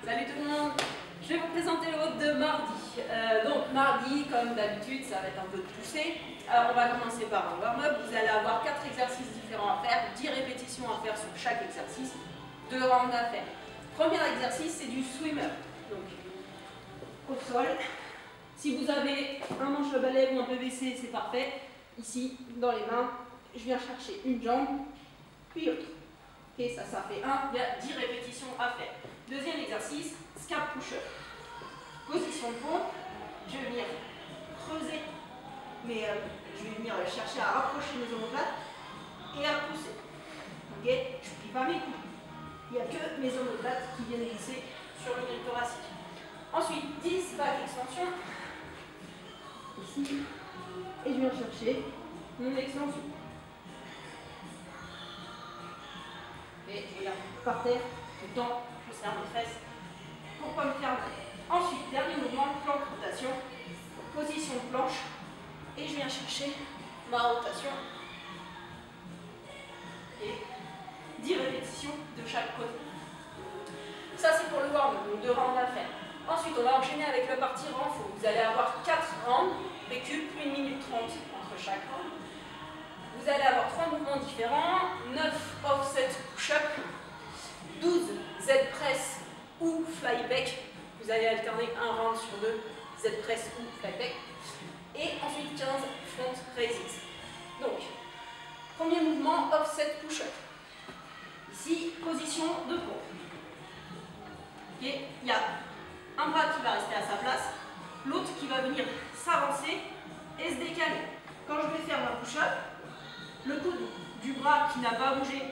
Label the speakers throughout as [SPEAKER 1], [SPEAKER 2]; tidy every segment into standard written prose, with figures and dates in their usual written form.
[SPEAKER 1] Salut tout le monde. Je vais vous présenter le vote de mardi. Donc mardi, comme d'habitude, ça va être un peu poussé. Alors on va commencer par un warm-up. Vous allez avoir 4 exercices différents à faire, 10 répétitions à faire sur chaque exercice, 2 rounds à faire. Premier exercice, c'est du swimmer. Donc au sol. Si vous avez un manche-balai ou un PVC, c'est parfait. Ici, dans les mains, je viens chercher une jambe, puis l'autre. Ok, ça fait 1, il y a 10 répétitions à faire. Deuxième exercice, scap push-up. Position de pompe, je vais venir creuser, mais je vais venir chercher à rapprocher mes omoplates et à pousser. Ok, je ne plie pas mes coudes. Il n'y a que mes omoplates qui viennent glisser sur le grille thoracique. Ensuite, 10 back extension. Ici. Et je viens chercher mon extension. Et je regarde par terre, tout le temps, je serre mes fesses pour ne pas me faire mal. Ensuite, dernier mouvement, planche rotation, position de planche, et je viens chercher ma rotation. Et 10 répétitions de chaque côté. Ça c'est pour le warm-up, donc 2 rounds à faire. Ensuite, on va enchaîner avec le partie renfort. Vous allez avoir 4 rounds, récup, 1 minute 30 entre chaque round. Vous allez avoir 3 mouvements différents, 9 offset push-up, 12 Z-press ou fly back. Vous allez alterner un round sur 2, Z-press ou fly back. Et ensuite 15 front raises. Donc, premier mouvement, offset push-up. Ici, position de pompe. Okay. Il y a un bras qui va rester à sa place, l'autre qui va venir s'avancer et se décaler. Quand je vais faire ma push-up, le coude du bras qui n'a pas bougé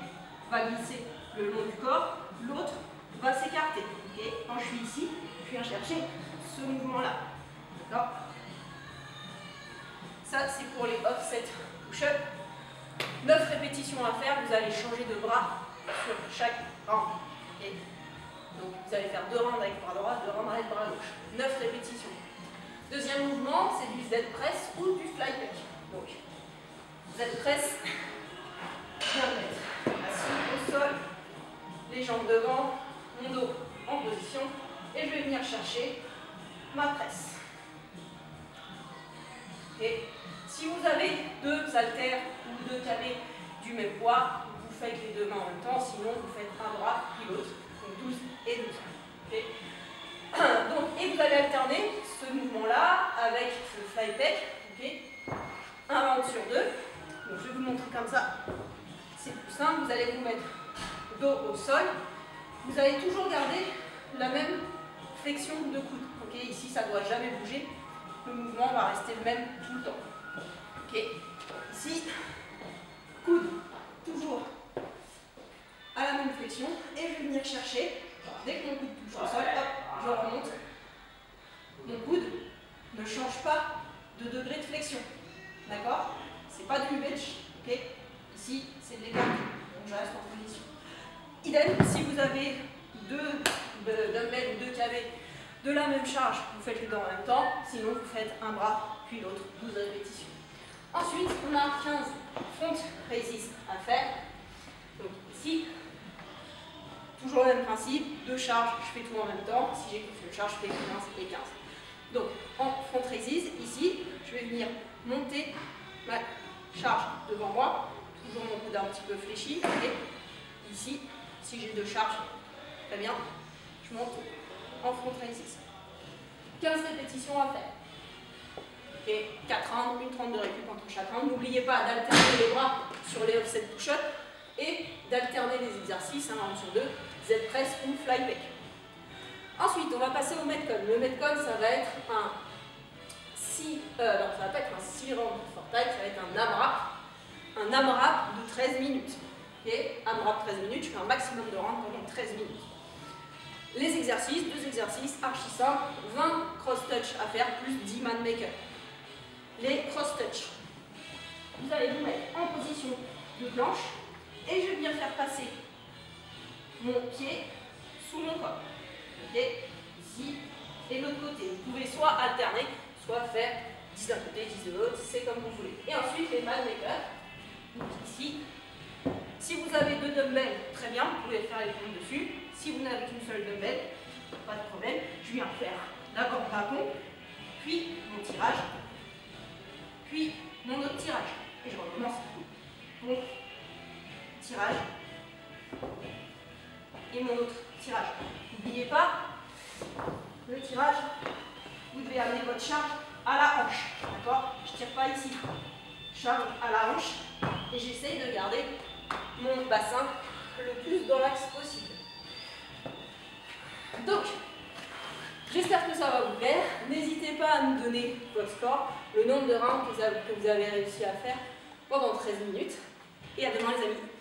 [SPEAKER 1] va glisser le long du corps, l'autre va s'écarter. Okay. Quand je suis ici, je viens chercher ce mouvement-là. D'accord ? Ça, c'est pour les offset push-up. 9 répétitions à faire, vous allez changer de bras sur chaque round. Okay. Donc vous allez faire 2 rounds avec le bras droit, 2 rounds avec le bras gauche. 9 répétitions. Deuxième mouvement, c'est du Z-press ou du fly back. Donc, Z-press, je viens me mettre assis au sol, les jambes devant, mon dos en position, et je vais venir chercher ma presse. Et si vous avez 2 haltères ou 2 calés du même poids, vous faites les 2 mains en même temps, sinon vous faites un bras puis l'autre, donc 12 et 12. Okay. Donc, et vous allez alterner ce mouvement-là avec le fly back, okay. Un round sur 2. Donc, je vais vous montrer comme ça. C'est plus simple. Vous allez vous mettre dos au sol. Vous allez toujours garder la même flexion de coude. Okay. Ici, ça ne doit jamais bouger. Le mouvement va rester le même tout le temps. Okay. Ici, coude toujours à la même flexion. Et je vais venir chercher, dès que mon coude touche au sol, hop, je remonte. Mon coude ne change pas de degré de flexion. D'accord? C'est pas du bench. Okay. Ici, c'est de l'écart. Donc je reste en position. Idem, si vous avez 2 dumbbells ou 2 kV de la même charge, vous faites les deux en même temps. Sinon, vous faites un bras, puis l'autre, 12 répétitions. Ensuite, on a 15 front raises à faire. Donc ici, toujours le même principe, 2 charges, je fais tout en même temps. Si j'ai qu'une charge, je fais 15 et 15. Donc, en front raises, ici, je vais venir monter ma charge devant moi, toujours mon coude un petit peu fléchi. Et ici, si j'ai 2 charges, très bien, je monte en front raises. 15 répétitions à faire. Okay. 4 rounds, une 30 de récup entre chaque round. N'oubliez pas d'alterner les bras sur les offset push-up et d'alterner les exercices, un round sur 2, Z-press ou fly back. Ensuite, on va passer au Metcon. Le Metcon, ça va être un 6 rounds for time, ça va être un AMRAP de 13 minutes. Okay. AMRAP 13 minutes, je fais un maximum de rounds pendant 13 minutes. Les exercices, 2 exercices archi simples, 20 cross-touch à faire plus 10 man maker. Les cross-touch, vous allez vous mettre en position de planche et je vais bien faire passer mon pied sous mon corps. Okay. Ici et l'autre côté. Vous pouvez soit alterner, soit faire 10 d'un côté, 10 de l'autre, c'est comme vous voulez. Et ensuite les man makers. Donc ici, si vous avez 2 dumbbells, très bien, vous pouvez faire les pompes dessus. Si vous n'avez qu'une seule dumbbell, pas je viens faire d'abord ma pompe, puis mon tirage, puis mon autre tirage. Et je recommence. Pompe, tirage, et mon autre tirage. N'oubliez pas, le tirage, vous devez amener votre charge à la hanche. D'accord? Je ne tire pas ici. Charge à la hanche et j'essaye de garder mon bassin le plus dans l'axe possible. Donc, j'espère que ça va vous plaire. N'hésitez pas à nous donner votre score, le nombre de rounds que vous avez réussi à faire pendant 13 minutes. Et à demain les amis.